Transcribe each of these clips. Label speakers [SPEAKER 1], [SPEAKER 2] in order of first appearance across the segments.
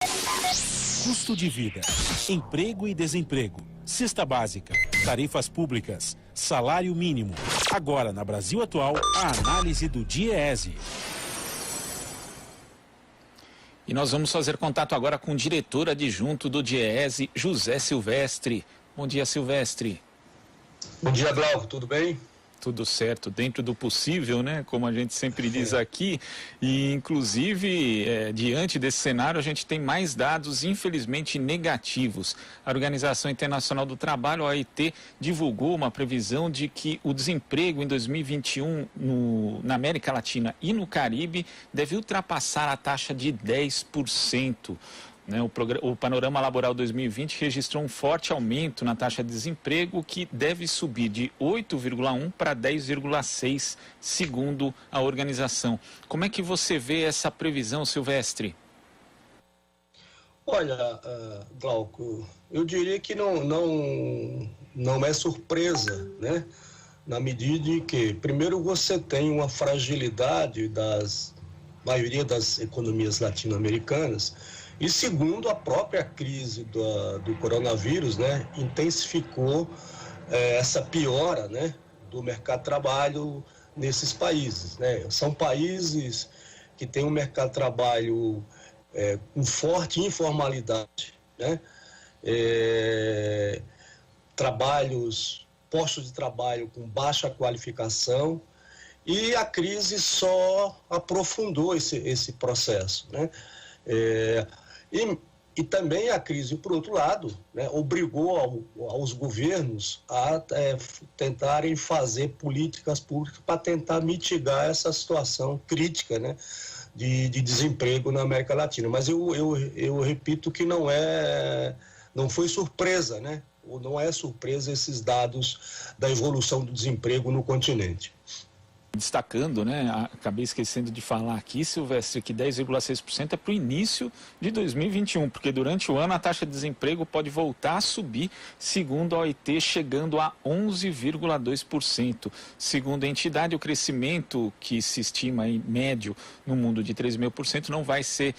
[SPEAKER 1] Custo de vida, emprego e desemprego, cesta básica, tarifas públicas, salário mínimo. Agora, na Brasil Atual, a análise do DIEESE.
[SPEAKER 2] E nós vamos fazer contato agora com o diretor adjunto do DIEESE, José Silvestre. Bom dia, Silvestre.
[SPEAKER 3] Bom dia, Glauco, tudo bem?
[SPEAKER 2] Tudo certo, dentro do possível, né? Como a gente sempre diz aqui. E, inclusive, diante desse cenário, a gente tem mais dados, infelizmente, negativos. A Organização Internacional do Trabalho, a OIT, divulgou uma previsão de que o desemprego em 2021 na América Latina e no Caribe deve ultrapassar a taxa de 10%. O Panorama Laboral 2020 registrou um forte aumento na taxa de desemprego que deve subir de 8,1 para 10,6, segundo a organização. Como é que você vê essa previsão, Silvestre?
[SPEAKER 3] Olha, Glauco, eu diria que não é surpresa, né? Na medida em que, primeiro, você tem uma fragilidade das maioria das economias latino-americanas. E segundo, a própria crise do coronavírus, né, intensificou essa piora, né, do mercado de trabalho nesses países, né? São países que têm um mercado de trabalho com forte informalidade, né? Postos de trabalho com baixa qualificação, e a crise só aprofundou esse processo, né? E também a crise, por outro lado, né, obrigou aos governos a tentarem fazer políticas públicas para tentar mitigar essa situação crítica, né, de desemprego na América Latina. Mas eu repito que não foi surpresa, né? Ou não é surpresa esses dados da evolução do desemprego no continente.
[SPEAKER 2] Destacando, né, acabei esquecendo de falar aqui, Silvestre, que 10,6% é para o início de 2021, porque durante o ano a taxa de desemprego pode voltar a subir, segundo a OIT, chegando a 11,2%. Segundo a entidade, o crescimento que se estima em médio no mundo de 3,5% não vai ser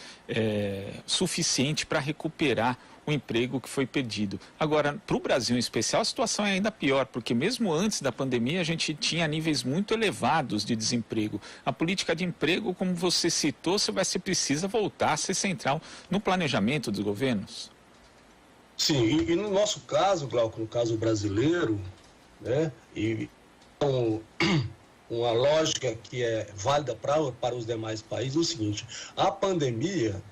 [SPEAKER 2] suficiente para recuperar o emprego que foi perdido. Agora, para o Brasil em especial, a situação é ainda pior, porque mesmo antes da pandemia a gente tinha níveis muito elevados de desemprego. A política de emprego, como você citou, você precisa voltar a ser central no planejamento dos governos.
[SPEAKER 3] Sim, e no nosso caso, Glauco, no caso brasileiro, né, e uma lógica que é válida para os demais países, é o seguinte: a pandemia,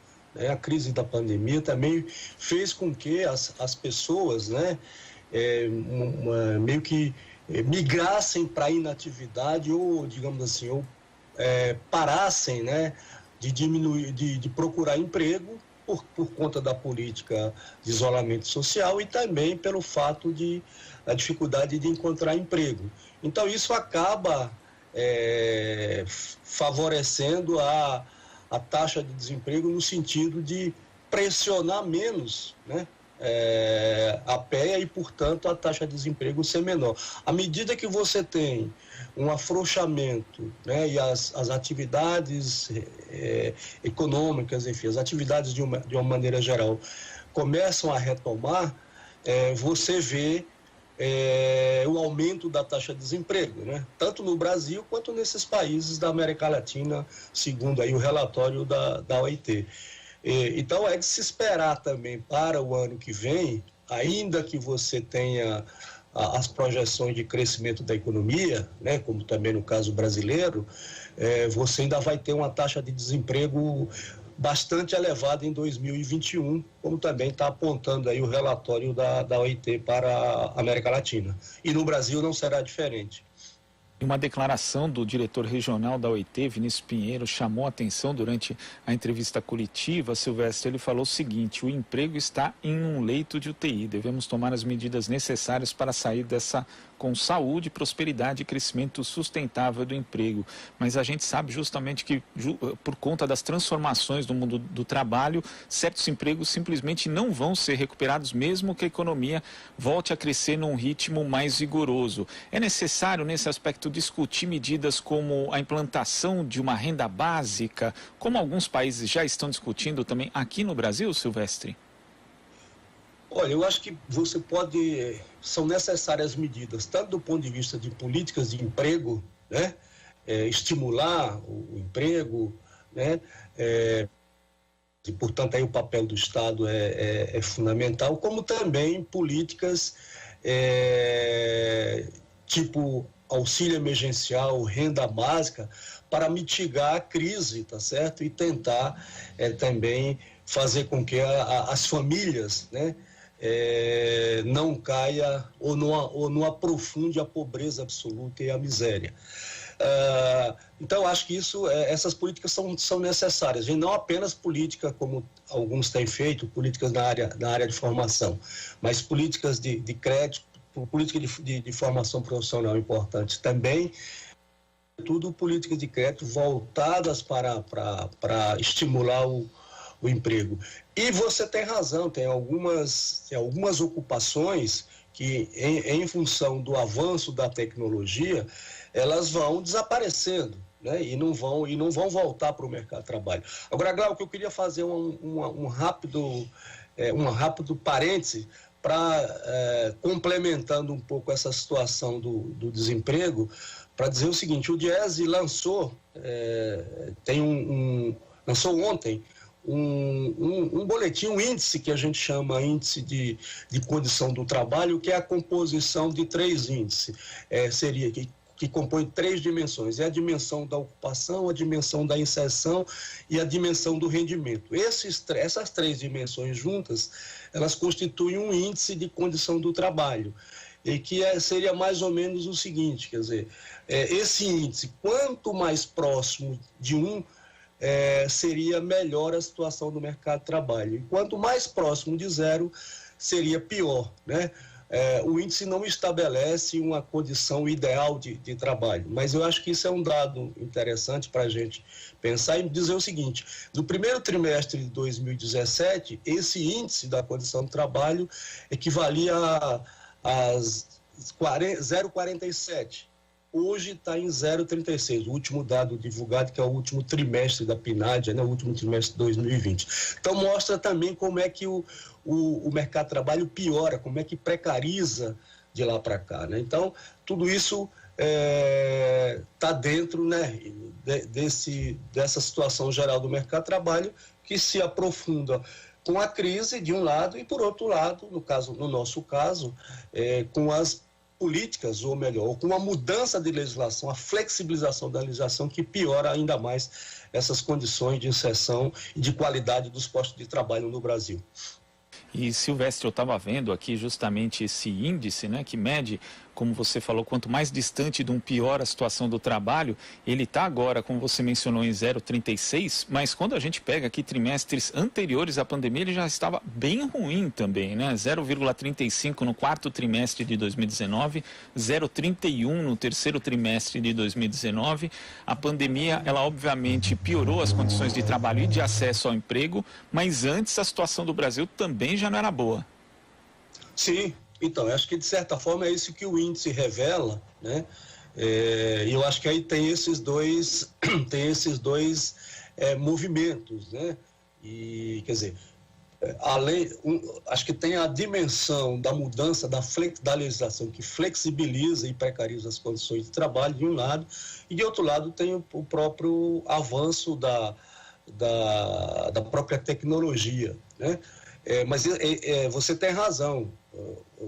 [SPEAKER 3] a crise da pandemia também fez com que as pessoas, né, meio que migrassem para a inatividade ou, digamos assim, parassem, né, de diminuir, de procurar emprego por conta da política de isolamento social e também pelo fato da dificuldade de encontrar emprego. Então isso acaba favorecendo a taxa de desemprego no sentido de pressionar menos, né, a PEA e, portanto, a taxa de desemprego ser menor. À medida que você tem um afrouxamento, né, e as atividades econômicas, enfim, as atividades de uma maneira geral começam a retomar, você vê o aumento da taxa de desemprego, né? Tanto no Brasil quanto nesses países da América Latina, segundo aí o relatório da OIT. Então é de se esperar também para o ano que vem, ainda que você tenha as projeções de crescimento da economia, né, como também no caso brasileiro, você ainda vai ter uma taxa de desemprego bastante elevada em 2021, como também está apontando aí o relatório da OIT para a América Latina. E no Brasil não será diferente.
[SPEAKER 2] Uma declaração do diretor regional da OIT, Vinícius Pinheiro, chamou a atenção durante a entrevista coletiva. Silvestre, ele falou o seguinte: o emprego está em um leito de UTI, devemos tomar as medidas necessárias para sair dessa com saúde, prosperidade e crescimento sustentável do emprego. Mas a gente sabe justamente que, por conta das transformações no mundo do trabalho, certos empregos simplesmente não vão ser recuperados, mesmo que a economia volte a crescer num ritmo mais vigoroso. É necessário, nesse aspecto, discutir medidas como a implantação de uma renda básica, como alguns países já estão discutindo também aqui no Brasil, Silvestre?
[SPEAKER 3] Olha, eu acho que são necessárias medidas, tanto do ponto de vista de políticas de emprego, né? Estimular o emprego, né? E, portanto, aí o papel do Estado é fundamental, como também políticas tipo auxílio emergencial, renda básica, para mitigar a crise, tá certo? E tentar também fazer com que as famílias, né, não caia ou não aprofunde a pobreza absoluta e a miséria. Então, acho que essas políticas são necessárias, e não apenas política, como alguns têm feito, políticas na área de formação, mas políticas de crédito, política de formação profissional importantes também, tudo políticas de crédito voltadas para estimular o emprego. E você tem razão, tem algumas ocupações que, em função do avanço da tecnologia, elas vão desaparecendo, né? E não vão voltar para o mercado de trabalho. Agora, Glauco, eu queria fazer um rápido parêntese para, complementando um pouco essa situação do desemprego, para dizer o seguinte: o Diese lançou ontem um boletim, um índice que a gente chama índice de condição do trabalho, que é a composição de 3 índices, que compõe 3 dimensões: é a dimensão da ocupação, a dimensão da inserção e a dimensão do rendimento. Essas 3 dimensões juntas, elas constituem um índice de condição do trabalho, e que seria mais ou menos o seguinte, quer dizer, esse índice, quanto mais próximo de seria melhor a situação do mercado de trabalho, e quanto mais próximo de 0, seria pior, né? O índice não estabelece uma condição ideal de trabalho, mas eu acho que isso é um dado interessante para a gente pensar e dizer o seguinte: no primeiro trimestre de 2017, esse índice da condição do trabalho equivalia a 0,47. Hoje está em 0,36, o último dado divulgado, que é o último trimestre da PNAD, né, o último trimestre de 2020. Então, mostra também como é que o mercado de trabalho piora, como é que precariza de lá para cá, né? Então, tudo isso está dentro, né, dessa situação geral do mercado de trabalho, que se aprofunda com a crise, de um lado, e, por outro lado, no nosso caso, com as políticas, ou melhor, com a mudança de legislação, a flexibilização da legislação, que piora ainda mais essas condições de inserção e de qualidade dos postos de trabalho no Brasil.
[SPEAKER 2] E, Silvestre, eu estava vendo aqui justamente esse índice, né, que mede, como você falou, quanto mais distante de um pior a situação do trabalho. Ele está agora, como você mencionou, em 0,36, mas quando a gente pega aqui trimestres anteriores à pandemia, ele já estava bem ruim também, né? 0,35 no 4º trimestre de 2019, 0,31 no 3º trimestre de 2019. A pandemia, ela obviamente piorou as condições de trabalho e de acesso ao emprego, mas antes a situação do Brasil também já não era boa.
[SPEAKER 3] Sim. Então, eu acho que, de certa forma, é isso que o índice revela, né? E eu acho que aí tem esses dois movimentos, né? E, quer dizer, acho que tem a dimensão da mudança da legislação, que flexibiliza e precariza as condições de trabalho, de um lado, e, de outro lado, tem o próprio avanço da própria tecnologia, né? Mas você tem razão.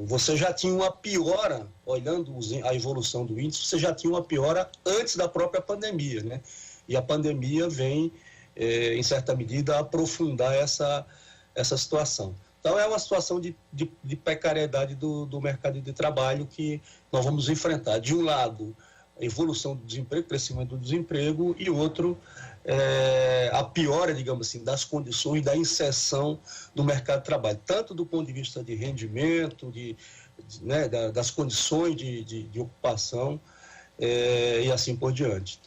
[SPEAKER 3] Você já tinha uma piora, olhando a evolução do índice, você já tinha uma piora antes da própria pandemia, né? E a pandemia vem, em certa medida, aprofundar essa situação. Então, é uma situação de precariedade do mercado de trabalho que nós vamos enfrentar. De um lado, a evolução do desemprego, crescimento do desemprego, e outro, a piora, digamos assim, das condições da inserção no mercado de trabalho, tanto do ponto de vista de rendimento, né, das condições de ocupação e assim por diante.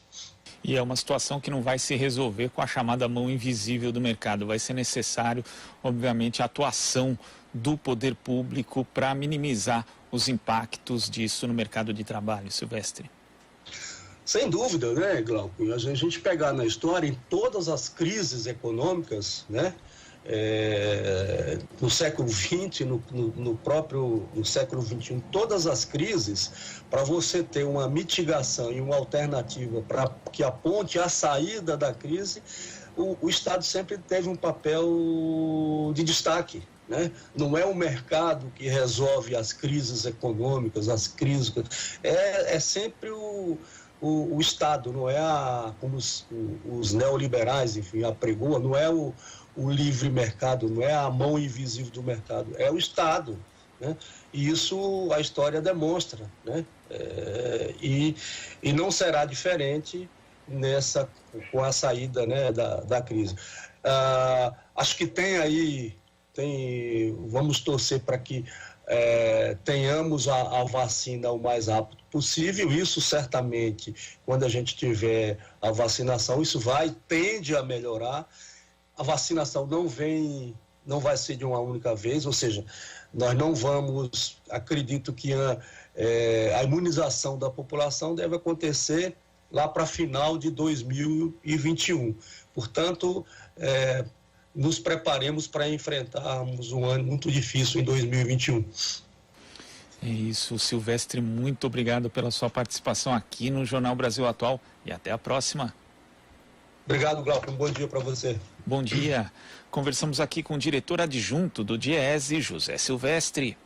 [SPEAKER 2] E é uma situação que não vai se resolver com a chamada mão invisível do mercado. Vai ser necessário, obviamente, a atuação do poder público para minimizar os impactos disso no mercado de trabalho, Silvestre.
[SPEAKER 3] Sem dúvida, né, Glauco? A gente pegar na história, em todas as crises econômicas, né, no século XX, no século XXI, todas as crises, para você ter uma mitigação e uma alternativa para que aponte a saída da crise, o Estado sempre teve um papel de destaque. Né? Não é o mercado que resolve as crises econômicas, as crises... É sempre o Estado, não é como os neoliberais, enfim, apregoam, não é o livre mercado, não é a mão invisível do mercado, é o Estado, né? E isso a história demonstra, né? E não será diferente com a saída, né, da crise. Acho que vamos torcer para que tenhamos a vacina o mais rápido possível. Isso certamente, quando a gente tiver a vacinação, isso tende a melhorar. A vacinação não vai ser de uma única vez, ou seja, nós não vamos, acredito que a imunização da população deve acontecer lá para final de 2021. Portanto, nos preparemos para enfrentarmos um ano muito difícil em 2021.
[SPEAKER 2] É isso, Silvestre, muito obrigado pela sua participação aqui no Jornal Brasil Atual e até a próxima.
[SPEAKER 3] Obrigado, Glauco. Um bom dia para você.
[SPEAKER 2] Bom dia. Conversamos aqui com o diretor adjunto do DIEESE, José Silvestre.